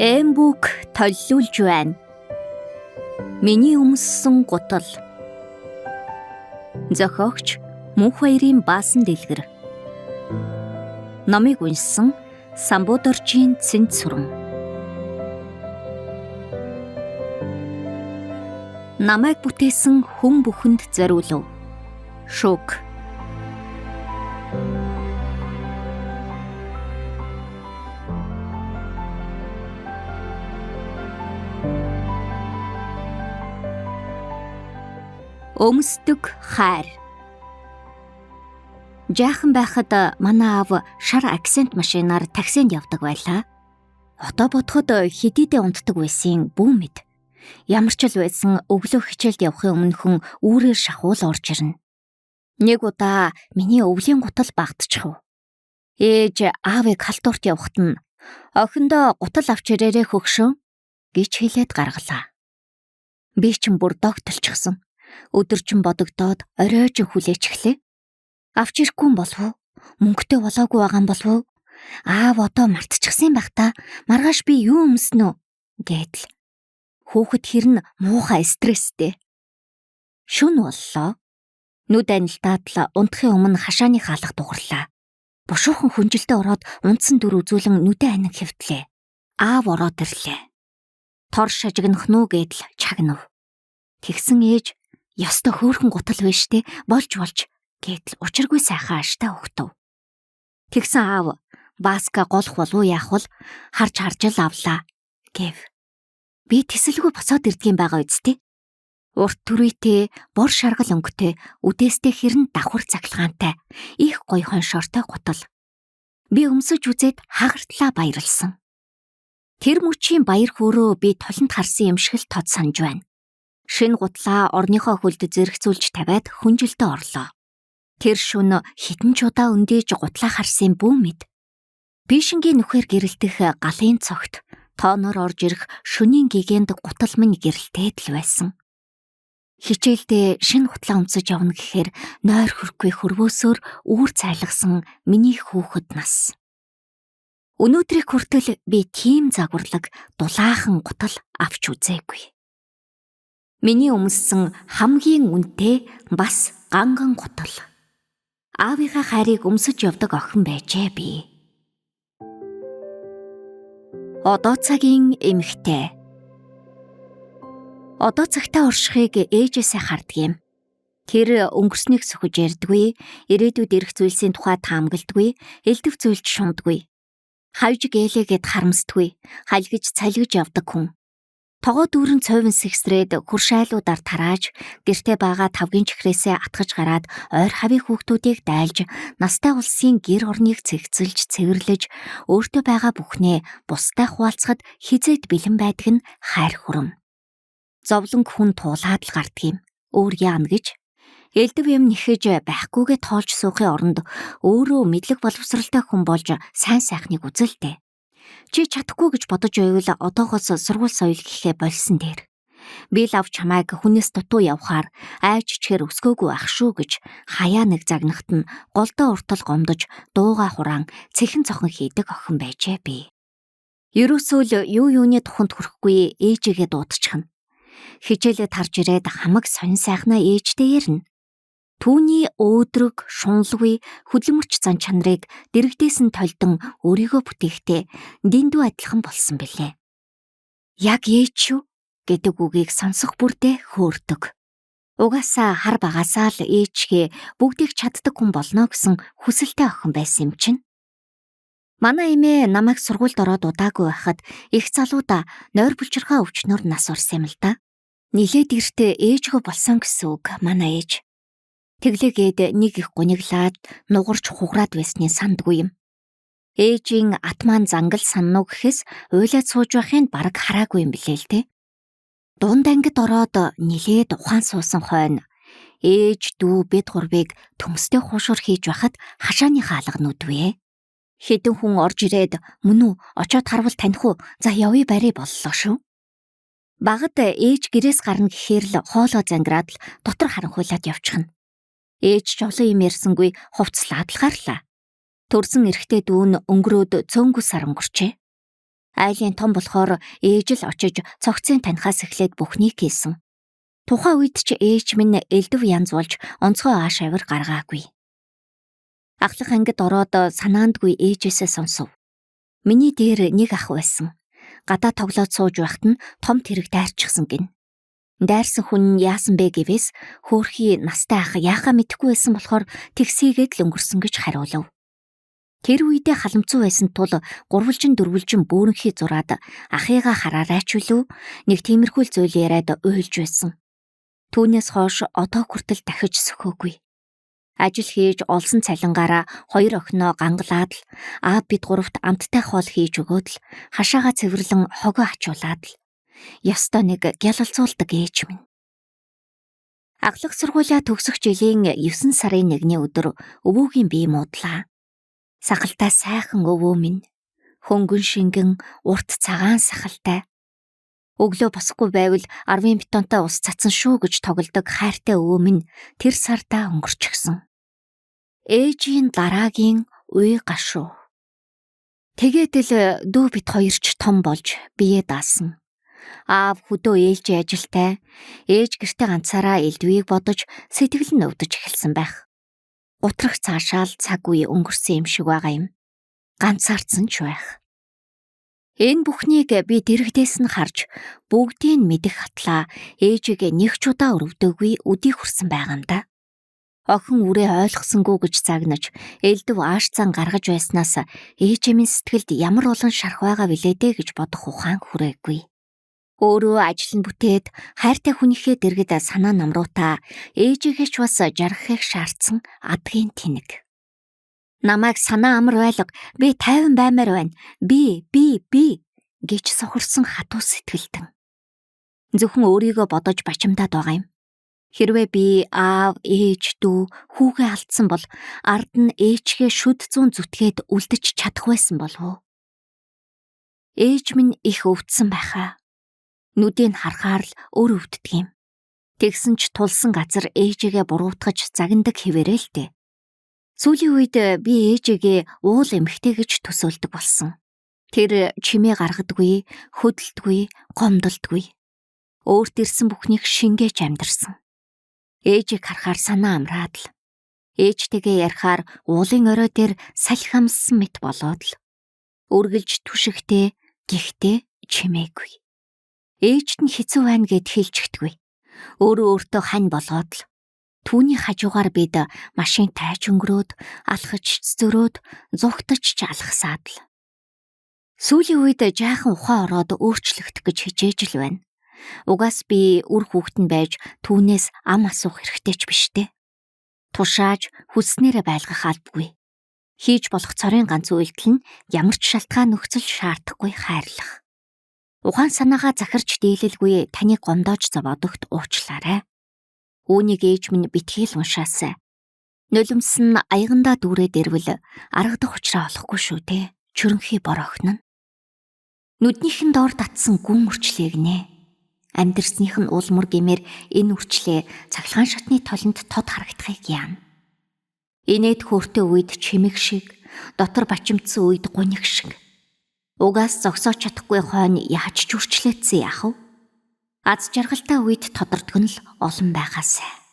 Эмбүк толлуулж байна. Миний өмссөн гутал. Зохиогч Мөнх баярын Баасан дэлгэр. Номыг уншсан Самбуудоржийн Цэнт сүрэн. Намайг бүтээсэн хүн бүхэнд зориулав. Шүк. Өмсдөг хайр. Жаахан байхад манай аав шар акцент машинаар таксинд явдаг байлаа. Одоо бодоход хэдийдээ унтдаг байсан бүү мэд. Ямар ч л байсан өглөө хичээлд явахын өмнө хүн үүрээр шахуул орж ирнэ. Нэг удаа миний өвлийн гутал багтчихв. Ээж аавыг халдварт явахт нь охиндоо гутал авч ирээрээ хөгшөө гэж хэлээд гаргалаа. Би ч бүр догтолчихсон. Өдөржин бодогдоод оройжин хүлээч эхлэв. Авч ирэхгүй болов уу? Мөнгөтэй болоогүй байгаа юм болов уу? Аав одоо мартчихсан байх та. Маргааш би юу өмснө гэдэл. Хүүхэд хэрн муухай стресстэй. Шүн боллоо. Нүд анилтаад л унтахын өмнө хашааны хаалга дугарлаа. Бушуухан хүнжилтэд ороод унтсан дүр үзүүлэн нүдэн аниг хэвтлээ. Аав ороод ирлээ. Тор шажигнах нү гэдэл чагнав. Тэгсэн ээж "Ёстой хөөрхөн гутал байж штэ, болж гэдэл учиргүй сайхан ааштай өгтөв. Тэгсэн аав "Баска голох болов яах вэ? Харж л авлаа" гэв. Би тэсэлгүй босоод ирдгийм байгаа үсттэй. Урт түрийтэй, бор шаргал өнгөтэй, үдээстэй хэрн давхар цахилгаантай, их гоё хоншортой гутал. Би өмсөж үзээд хагартлаа баярлсан. Тэр мөчийн баяр хөөрөө би толонд харсан юм шиг л тод санаж байна. Шинэ гутлаа орныхоо хөлд зэрэгцүүлж тавиад хүнжилтэд орлоо. Тэр шөнө хитэн ч удаа өндөөж гутлаа харсан бүү мэд. Бишингийн нүхээр гэрэлтэх галын цогт тооноор орж ирэх шөнийн гэгэнд гутал минь гэрэлтээд л байсан. Хичээлдээ шинэ гутлаа өмсөж явна гэхээр нойр хөрөхгүй хөрвөөсөөр үүр цайлгсан миний хүүхэд нас. Өнөөдрийг хүртэл би тийм загварлаг дулаахан гутал авч үзээгүй. Миний өмссөн хамгийн үнэтэй бас ганган гутал. Аавынхаа хайрыг өмсөж явдаг охин байжээ би. Одоо цагийн эмэгтэй. Одоо цагтаа оршихыг ээжээсээ хардгийм. Тэр өнгөрснийг сөхөж ярьдгүй, ирээдүйд ирэх зүйлсийн тухай таамагладгүй, элдв зүйлд шундаггүй. Хавж гэлээгээд харамсдаггүй, халгиж цалгиж явдаг хүн. Тогоо дүүрэн цойвон сэгсрээд хуршайлуудаар тарааж, гэртээ байгаа тавгийн чихрээсээ атгаж гараад ойр хавийн хүүхдүүдийг дайлж, настай улсын гэр орныг цэгцэлж, цэвэрлэж, өөртөө байгаа бүхнээ бусдаа хуваалцахад хизээд бэлэн байдаг нь хайр хүрэн. Зовлон хүн туулаад л гардгийм. Өөр яана гэж. Элдв юм нэхэж байхгүйгээ тоолж суухын оронд өөрөө мэдлэг боловсралтай хүн болж сайн сайхныг үзэлтэй. Чи чадахгүй гэж бодож байвал одоогоос сургууль соёл гэхээ болсон дээр. Би л авч чамайг хүнээс дутуу явахаар айж ичгээр өсгөөгүй ах шүү гэж хаяа нэг загнахт нь голдоо уртал гомдож дууга хураан цэхэн цохон хийдэг охин байжээ би. Ерөөсөө л юуны туханд хүрэхгүй ээжигээ дуудчихна. Хичээлээ тарж ирээд хамаг сонин сайхнаа ээжтэй ярина. Түүний өөдрөг, шунлгүй, хөдөлмөрч зан чанарыг дэрэгдээс нь тольдон өөрийгөө бүтээхдээ дэндүү адилхан болсон билээ. Яг ээж шүү гэдэг үгийг сонсох бүрдээ хөөрдөг. Угаасаа хар багасаа л ээжгээ бүгдийг чаддаг хүн болно гэсэн хүсэлтэй охин байсан юм чинь. Манай эмээ намайг сургуульд ороод удаагүй байхад их залуудаа нойр булчирхаа өвчнөр нас урсан юм л да. Нилээд эртээ ээжгөө болсон гэсэн үг манай ээж. Тэглээгээд нэг их гуниглаад нугарч хугараад байсны сандгүй юм. Ээжийн атман зангал саннуу гэхээс уйлаад сууж байхын бараг хараагүй юм билээ л те. Дунд ангид ороод нилээд ухаан суусан хойно ээж дүү бид гурвыг төмстэй хуушур хийж байхад хашааны хаалга нүдвэ. Хэдэн хүн орж ирээд "Мөн үү, очоод харвал таних уу? За явъя барь" боллоо шүү. Багад ээж гэрээс гарна гэхээр л хоолоо зангираад л дотор харанхуйлаад явчихна. Ээж ч олон юм ярьсангүй хувцлаад л гарлаа. Төрсөн эрэгтэй дүү нь өнгөрөөд цөөнгүү сар өнгөрчээ. Айлын том болохоор ээж л очиж цогцын танихаас эхлээд бүхнийг хийсэн. Тухайн үед ч ээж минь элдв янз болж онцгой ааш авир гаргаагүй. Ахлах ангид ороод санаандгүй ээжээсээ сонсов. Миний дээр нэг ах байсан. Гадаа тоглоод сууж байхад нь том тэрэг дайрчихсан гин. Дайрсан хүн яасан бэ гэвээс хөөрхий настай ах яахаа мэдэхгүй байсан болохоор тэгсийгээд л өнгөрсөн гэж хариулав. Тэр үедээ халамцуу байсан тул гурвалжин дөрвөлжин бөөрөнхий зураад ахыгаа хараарай ч үлээ нэг тиймэрхүү зүйл яриад уйлж байсан. Түүнээс хойш одоо хүртэл дахиж сөхөөгүй. Ажил хийж олсон цалингаараа 2 охиноо гангалаад л бид гуравт амттай хоол хийж өгөөд л хашаага цэвэрлэн хогоо ачуулаад л ёстой нэг гялалзуулдаг ээж минь. Аглах сургуулиа төгсөх жилийн 9 сарын 1-ний өдөр өвөөгийн бие муудлаа. Сахалтай сайхан өвөө минь хөнгөн шингэн урт цагаан сахалтай. Өглөө босохгүй байвал 10 бетонтой ус цацсан шүү гэж тоглодог хайртай өвөө минь тэр сартаа өнгөрчихсөн. Ээжийн дараагийн уй гашуу. Тэгээд л дүү бит хоёр ч том болж бие даасан. Аав хөдөө ээлжийн ажилтай, ээж гэртээ ганцаараа элдвийг бодож сэтгэл нь өвдөж эхэлсэн байх. Гутрах цаашаал цаг үе өнгөрсөн юм шиг байгаа юм. Ганцаардсан ч байх. Энэ бүхнийг би дэрэгдээс нь харж бүгдийг мэдэх хатлаа ээжигээ нэг ч удаа өрөвдөөгүй өдий хүрсэн байгаа юм да. Охин үрээ ойлгосонгүй гэж загнаж элдв ааш цан гаргаж байснаас ээжийн сэтгэлд ямар олон шарх байгаа билээ дээ гэж бодох ухаан хүрээгүй. Өөрөө ажил нь бүтээд хайртай хүнийхээ дэргэд санаа намруутаа ээжигээ ч бас жаргахыг шаардсан адгийн тэнэг. Намайг санаа амар байлга, би 50 баймаар байна. Би гэж сохорсон хатуу сэтгэлдэн. Зөвхөн өөрийгөө бодож бачимдаад байгаа юм. Хэрвээ би аав, ээж, дүү, хүүгээ алдсан бол ард нь ээжгээ шүд зүүн зүтгээд үлдэж чадах байсан болов уу? Ээж минь их өвдсөн байхаа. Нүдийг харахаар л өр өвддөг юм. Тэгсэн ч тулсан газар ээжигээ буруутгаж загнадаг хэвээрээ л дээ. Сүүлийн үед би ээжигээ уул эмхтэй гэж төсөөлдөг болсон. Тэр чимээ гаргадаггүй, хөдөлдөггүй, гомдолдоггүй. Өөрт ирсэн бүхнийг шингээж амьдарсан. Ээжийг харахаар санаа амраад л. Ээжтэйгээ ярихаар уулын орой дээр салхи хамссан мэт болоод л. Үргэлж түшигтэй, гихтээ чимээгүй. Ээжт нь хэцүү байна гэд хэлчихдэггүй. Өөрөө өөртөө хань болоод л. Түүний хажуугаар бид машин тайж өнгөрөөд, алхаж зөрөөд, зугтаж ч алхасаад л. Сүүлийн үед жаахан ухаан ороод өөрчлөгдөх гэж хичээж л байна. Угаас би үр хүүхэд нь байж түүнээс ам асуух хэрэгтэй ч биш дээ. Тушааж хүснээрээ байлгах албагүй. Хийж болох цорын ганц үйлдэл нь ямар ч шалтгаан нөхцөл шаардахгүй хайрлах. Ухаан санаагаа захирч дийлэлгүй таныг гомдоож зовоодогт уучлаарай. Үүнийг ээж минь битгий л уншаасай. Нулимс нь аягандаа дүүрээд ирвэл аргадах учраа олохгүй шүү дээ. Чөрөнхий бор охин нь. Нүднийхэн доор татсан гүн үрчлээг нэ. Амьдрсных нь улмөр гэмээр энэ үрчлээ цахилгаан шатны толонд тод харагдахыг яана. Инээд хөөртэй үед чимэг шиг, дотор бачимдсан үед гуниг шиг. Угаас зогсоож чадахгүй хойно яаж ч үрчлээдсэн яах вэ? Аз жаргалтай үед тодордог нь л олон байгаасай.